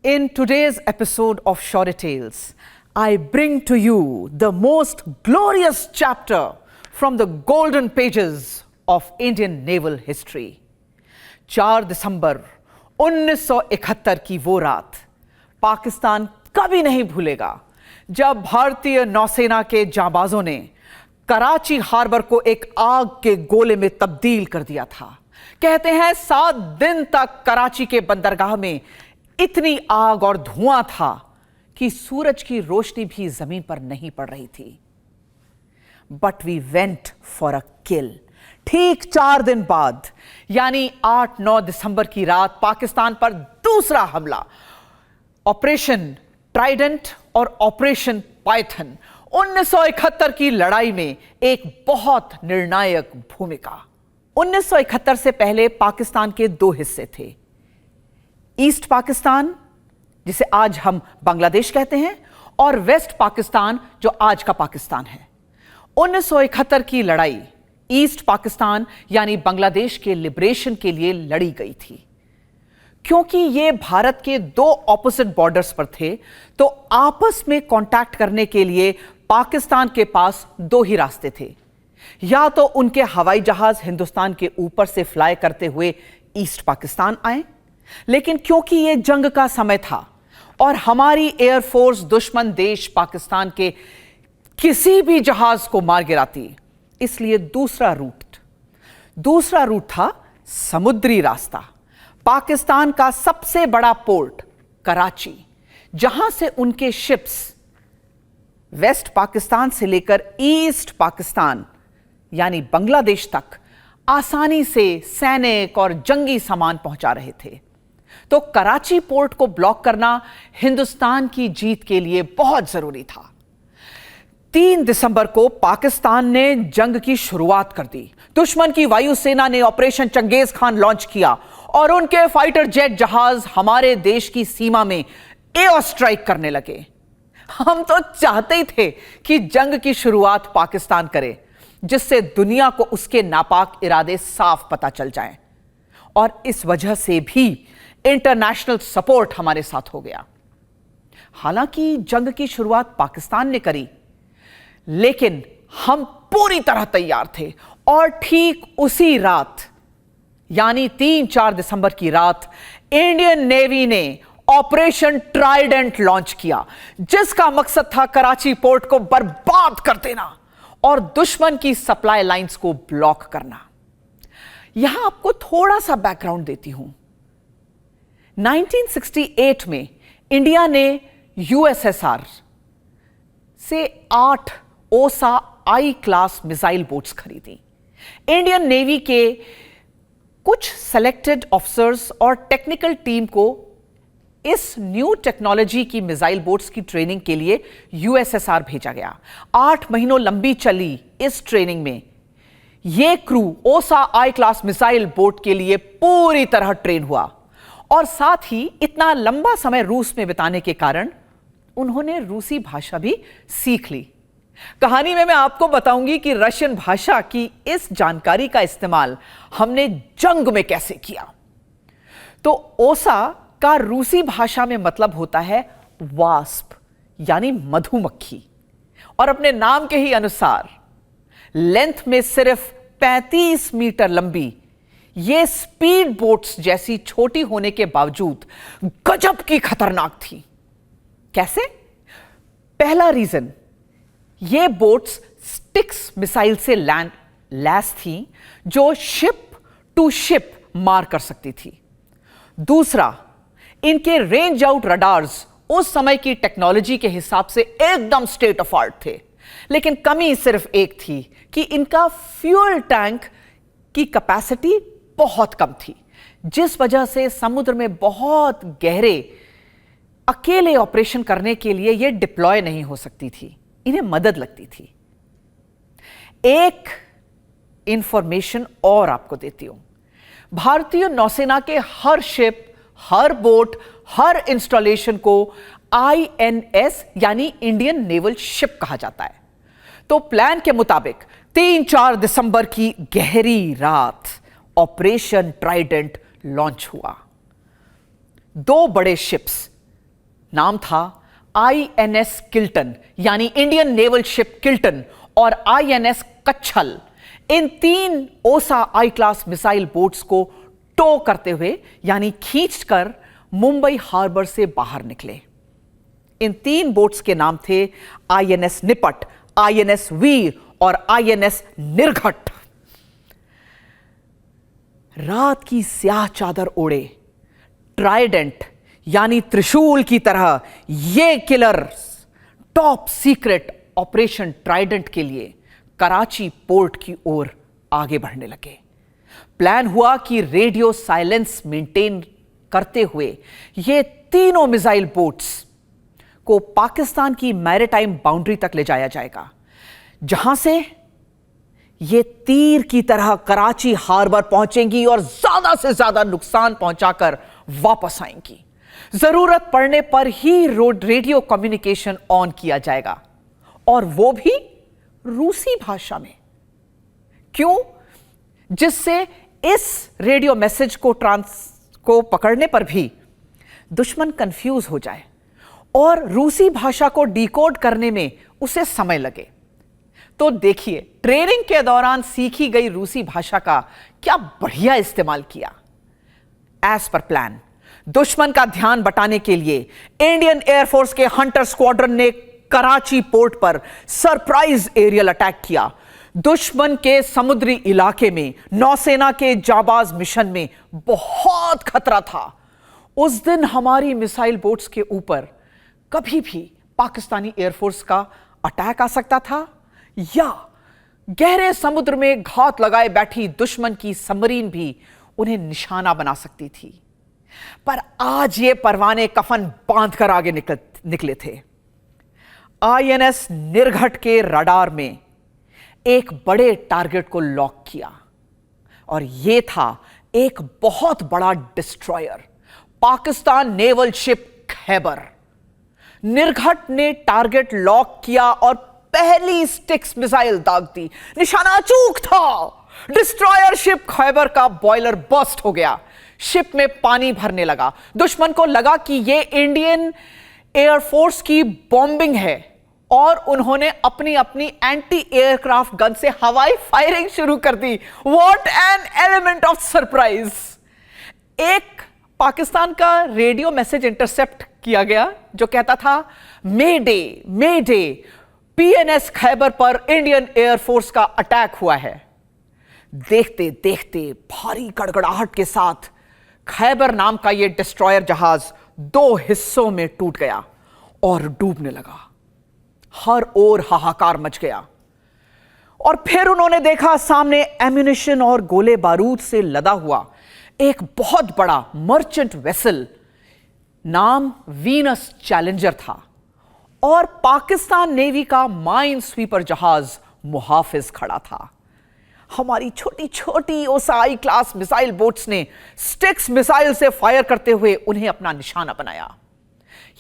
In today's episode of Shorty Tales, I bring to you the most glorious chapter from the golden pages of Indian naval history. 4 दिसंबर 1971 की वो रात पाकिस्तान कभी नहीं भूलेगा जब भारतीय नौसेना के जांबाजों ने कराची हार्बर को एक आग के गोले में तब्दील कर दिया था। कहते हैं 7 दिन तक कराची के बंदरगाह में इतनी आग और धुआं था कि सूरज की रोशनी भी जमीन पर नहीं पड़ रही थी। But we went for a kill. ठीक 4 दिन बाद यानी 8-9 दिसंबर की रात पाकिस्तान पर दूसरा हमला, ऑपरेशन ट्राइडेंट और ऑपरेशन पाइथन, 1971 की लड़ाई में एक बहुत निर्णायक भूमिका। 1971 से पहले पाकिस्तान के 2 हिस्से थे, ईस्ट पाकिस्तान जिसे आज हम बांग्लादेश कहते हैं और वेस्ट पाकिस्तान जो आज का पाकिस्तान है। 1971 की लड़ाई ईस्ट पाकिस्तान यानी बांग्लादेश के लिबरेशन के लिए लड़ी गई थी। क्योंकि ये भारत के 2 ऑपोजिट बॉर्डर्स पर थे तो आपस में कांटेक्ट करने के लिए पाकिस्तान के पास 2 ही रास्ते थे। या तो उनके हवाई जहाज हिंदुस्तान के ऊपर से फ्लाई करते हुए ईस्ट पाकिस्तान आए, लेकिन क्योंकि यह जंग का समय था और हमारी एयरफोर्स दुश्मन देश पाकिस्तान के किसी भी जहाज को मार गिराती, इसलिए दूसरा रूट था समुद्री रास्ता। पाकिस्तान का सबसे बड़ा पोर्ट कराची, जहां से उनके शिप्स वेस्ट पाकिस्तान से लेकर ईस्ट पाकिस्तान यानी बांग्लादेश तक आसानी से सैनिक और जंगी सामान पहुंचा रहे थे। तो कराची पोर्ट को ब्लॉक करना हिंदुस्तान की जीत के लिए बहुत जरूरी था। 3 दिसंबर को पाकिस्तान ने जंग की शुरुआत कर दी। दुश्मन की वायुसेना ने ऑपरेशन चंगेज खान लॉन्च किया और उनके फाइटर जेट जहाज हमारे देश की सीमा में एयर स्ट्राइक करने लगे। हम तो चाहते ही थे कि जंग की शुरुआत पाकिस्तान करे, जिससे दुनिया को उसके नापाक इरादे साफ पता चल जाएं। और इस वजह से भी इंटरनेशनल सपोर्ट हमारे साथ हो गया। हालांकि जंग की शुरुआत पाकिस्तान ने करी, लेकिन हम पूरी तरह तैयार थे और ठीक उसी रात यानी 3-4 दिसंबर की रात इंडियन नेवी ने ऑपरेशन ट्राइडेंट लॉन्च किया, जिसका मकसद था कराची पोर्ट को बर्बाद कर देना और दुश्मन की सप्लाई लाइंस को ब्लॉक करना। यहां आपको थोड़ा सा बैकग्राउंड देती हूं। 1968 में इंडिया ने यूएसएसआर से 8 ओसा आई क्लास मिसाइल बोट्स खरीदी। इंडियन नेवी के कुछ सेलेक्टेड ऑफिसर्स और टेक्निकल टीम को इस न्यू टेक्नोलॉजी की मिसाइल बोट्स की ट्रेनिंग के लिए यूएसएसआर भेजा गया। 8 महीनों लंबी चली इस ट्रेनिंग में यह क्रू ओसा आई क्लास मिसाइल बोट के लिए पूरी तरह ट्रेन हुआ और साथ ही इतना लंबा समय रूस में बिताने के कारण उन्होंने रूसी भाषा भी सीख ली। कहानी में मैं आपको बताऊंगी कि रशियन भाषा की इस जानकारी का इस्तेमाल हमने जंग में कैसे किया। तो ओसा का रूसी भाषा में मतलब होता है वास्प यानी मधुमक्खी, और अपने नाम के ही अनुसार लेंथ में सिर्फ 35 मीटर लंबी ये स्पीड बोट्स जैसी छोटी होने के बावजूद गजब की खतरनाक थी। कैसे? पहला रीजन, ये बोट्स स्टिक्स मिसाइल से लैस थी जो शिप टू शिप मार कर सकती थी। दूसरा, इनके रेंज आउट रडार्स उस समय की टेक्नोलॉजी के हिसाब से एकदम स्टेट ऑफ आर्ट थे, लेकिन कमी सिर्फ एक थी कि इनका फ्यूल टैंक की कैपेसिटी बहुत कम थी, जिस वजह से समुद्र में बहुत गहरे अकेले ऑपरेशन करने के लिए यह डिप्लॉय नहीं हो सकती थी, इन्हें मदद लगती थी। एक इंफॉर्मेशन और आपको देती हूं, भारतीय नौसेना के हर शिप, हर बोट, हर इंस्टॉलेशन को आईएनएस यानी इंडियन नेवल शिप कहा जाता है। तो प्लान के मुताबिक 3-4 दिसंबर की गहरी रात ऑपरेशन ट्राइडेंट लॉन्च हुआ। 2 बड़े शिप्स नाम था INS किल्टन, यानी इंडियन नेवल शिप किल्टन, और INS कच्छल। इन 3 ओसा आई क्लास मिसाइल बोट्स को टो करते हुए यानी खींचकर मुंबई हार्बर से बाहर निकले। इन 3 बोट्स के नाम थे INS निपट, INS वीर और INS निर्घट। रात की स्याह चादर ओढ़े ट्राइडेंट यानी त्रिशूल की तरह ये killers top secret operation Trident के लिए कराची पोर्ट की ओर आगे बढ़ने लगे। प्लान हुआ कि रेडियो साइलेंस मेंटेन करते हुए ये तीनों मिसाइल बोट्स को पाकिस्तान की मैरीटाइम बाउंड्री तक ले जाया जाएगा, जहां से ये तीर की तरह कराची हार्बर पहुंचेंगी और ज्यादा से ज्यादा नुकसान पहुंचाकर वापस आएंगी। जरूरत पड़ने पर ही रेडियो कम्युनिकेशन ऑन किया जाएगा, और वो भी रूसी भाषा में। क्यों? जिससे इस रेडियो मैसेज को पकड़ने पर भी दुश्मन कंफ्यूज हो जाए और रूसी भाषा को डिकोड करने में उसे समय लगे। तो देखिए, ट्रेनिंग के दौरान सीखी गई रूसी भाषा का क्या बढ़िया इस्तेमाल किया। एज पर प्लान दुश्मन का ध्यान बटाने के लिए इंडियन एयरफोर्स के हंटर स्क्वाड्रन ने कराची पोर्ट पर सरप्राइज एरियल अटैक किया। दुश्मन के समुद्री इलाके में नौसेना के जाबाज मिशन में बहुत खतरा था। उस दिन हमारी मिसाइल बोट्स के ऊपर कभी भी पाकिस्तानी एयरफोर्स का अटैक आ सकता था, या गहरे समुद्र में घात लगाए बैठी दुश्मन की सबमरीन भी उन्हें निशाना बना सकती थी। पर आज ये परवाने कफन बांधकर आगे निकले थे। INS निर्घट के रडार में एक बड़े टारगेट को लॉक किया, और यह था एक बहुत बड़ा destroyer, Pakistan naval ship Khyber. Nirghat ने टारगेट लॉक किया और पहली स्टिक्स मिसाइल दाग दी। निशाना अचूक था। डिस्ट्रॉयर शिप खैबर का बॉयलर बर्स्ट हो गया। शिप में पानी भरने लगा। दुश्मन को लगा कि यह इंडियन एयरफोर्स की बॉम्बिंग है, और उन्होंने अपनी अपनी एंटी एयरक्राफ्ट गन से हवाई फायरिंग शुरू कर दी। What an element of surprise. एक पाकिस्तान का रेडियो मैसेज इंटरसेप्ट किया गया जो कहता था, मे डे PNS खैबर पर इंडियन एयरफोर्स का अटैक हुआ है। देखते देखते भारी गड़गड़ाहट के साथ खैबर नाम का यह डिस्ट्रॉयर जहाज 2 हिस्सों में टूट गया और डूबने लगा। हर ओर हाहाकार मच गया, और फिर उन्होंने देखा सामने एम्यूनिशन और गोले बारूद से लदा हुआ एक बहुत बड़ा मर्चेंट वेसल, नाम वीनस चैलेंजर था, और पाकिस्तान नेवी का माइन स्वीपर जहाज मुहाफिज खड़ा था। हमारी छोटी छोटी ओसाई क्लास मिसाइल बोट्स ने स्टिक्स मिसाइल से फायर करते हुए उन्हें अपना निशाना बनाया।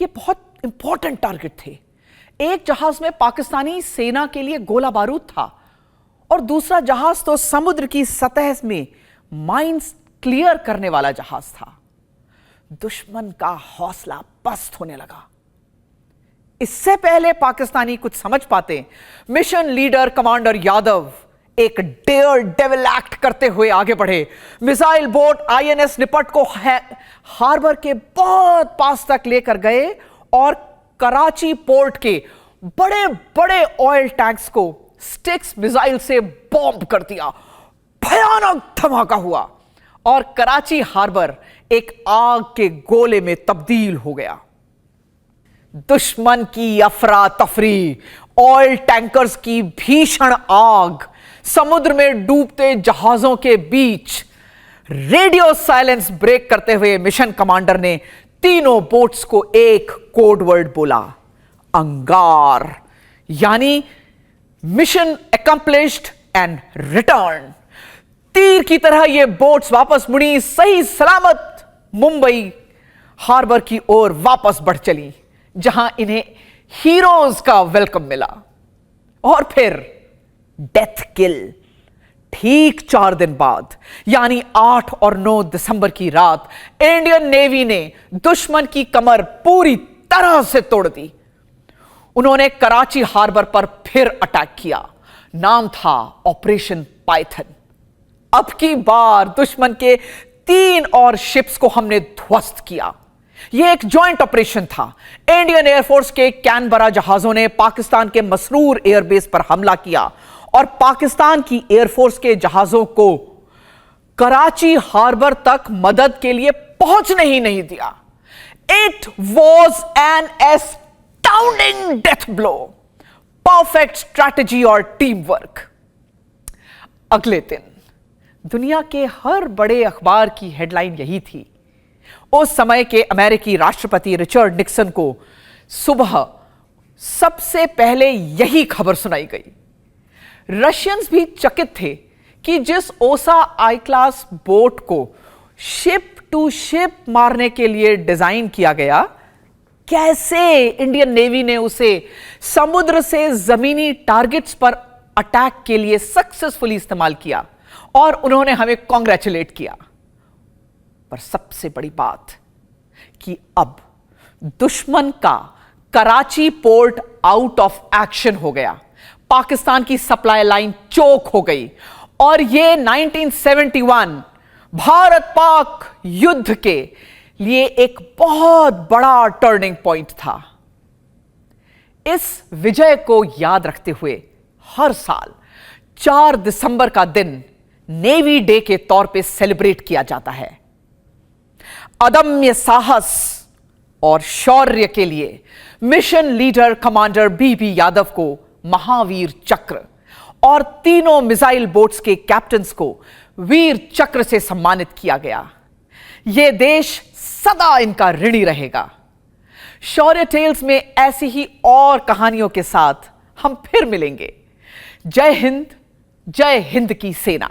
ये बहुत इंपॉर्टेंट टारगेट थे। एक जहाज में पाकिस्तानी सेना के लिए गोला बारूद था, और दूसरा जहाज तो समुद्र की सतह में माइंस क्लियर करने वाला जहाज था। दुश्मन का हौसला पस्त होने लगा। इससे पहले पाकिस्तानी कुछ समझ पाते, मिशन लीडर कमांडर यादव एक डेयर डेविल एक्ट करते हुए आगे बढ़े। मिसाइल बोट INS निपट को हार्बर के बहुत पास तक लेकर गए और कराची पोर्ट के बड़े बड़े ऑयल टैंक्स को स्टिक्स मिसाइल से बॉम्ब कर दिया। भयानक धमाका हुआ और कराची हार्बर एक आग के गोले में तब्दील हो गया। दुश्मन की अफरा तफरी, ऑयल टैंकर्स की भीषण आग, समुद्र में डूबते जहाजों के बीच रेडियो साइलेंस ब्रेक करते हुए मिशन कमांडर ने तीनों बोट्स को एक कोड वर्ड बोला, अंगार, यानी मिशन अकम्प्लिश्ड एंड रिटर्न। तीर की तरह ये बोट्स वापस मुड़ी, सही सलामत मुंबई हार्बर की ओर वापस बढ़ चली, जहां इन्हें हीरोज का वेलकम मिला। और फिर डेथ किल। ठीक 4 दिन बाद, यानी 8 और 9 दिसंबर की रात, इंडियन नेवी ने दुश्मन की कमर पूरी तरह से तोड़ दी। उन्होंने कराची हार्बर पर फिर अटैक किया। नाम था ऑपरेशन पाइथन। अब की बार दुश्मन के 3 और शिप्स को हमने ध्वस्त किया। यह एक जॉइंट ऑपरेशन था। इंडियन एयरफोर्स के कैनबरा जहाजों ने पाकिस्तान के मसरूर एयरबेस पर हमला किया और पाकिस्तान की एयरफोर्स के जहाजों को कराची हार्बर तक मदद के लिए पहुंचने ही नहीं दिया। It was an astounding death blow. Perfect strategy और टीम वर्क। अगले दिन दुनिया के हर बड़े अखबार की हेडलाइन यही थी। उस समय के अमेरिकी राष्ट्रपति रिचर्ड निक्सन को सुबह सबसे पहले यही खबर सुनाई गई। रशियंस भी चकित थे कि जिस ओसा आई क्लास बोट को शिप टू शिप मारने के लिए डिजाइन किया गया, कैसे इंडियन नेवी ने उसे समुद्र से जमीनी टारगेट्स पर अटैक के लिए सक्सेसफुली इस्तेमाल किया और उन्होंने हमें कॉन्ग्रेचुलेट किया। पर सबसे बड़ी बात कि अब दुश्मन का Karachi port out of action हो गया। पाकिस्तान की सप्लाई लाइन चोक हो गई और यह 1971 भारत पाक युद्ध के लिए एक बहुत बड़ा टर्निंग पॉइंट था। इस विजय को याद रखते हुए हर साल 4 दिसंबर का दिन नेवी डे के तौर पे सेलिब्रेट किया जाता है। अदम्य साहस और शौर्य के लिए मिशन लीडर कमांडर बीबी यादव को महावीर चक्र और तीनों मिसाइल बोट्स के कैप्टन्स को वीर चक्र से सम्मानित किया गया। यह देश सदा इनका ऋणी रहेगा। शौर्य टेल्स में ऐसी ही और कहानियों के साथ हम फिर मिलेंगे। जय हिंद की सेना।